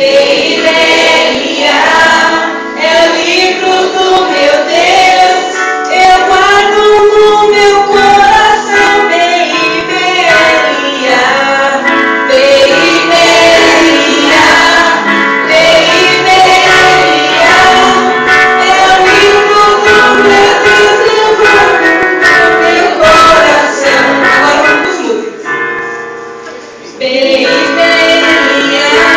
é o livro do meu Deus, eu guardo no meu coração. Beibelia, é o livro do meu Deus, eu guardo no meu coração. Agora vamos para os músicos. Agora liga na igreja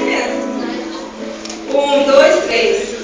primeiro. 1, 2, 3.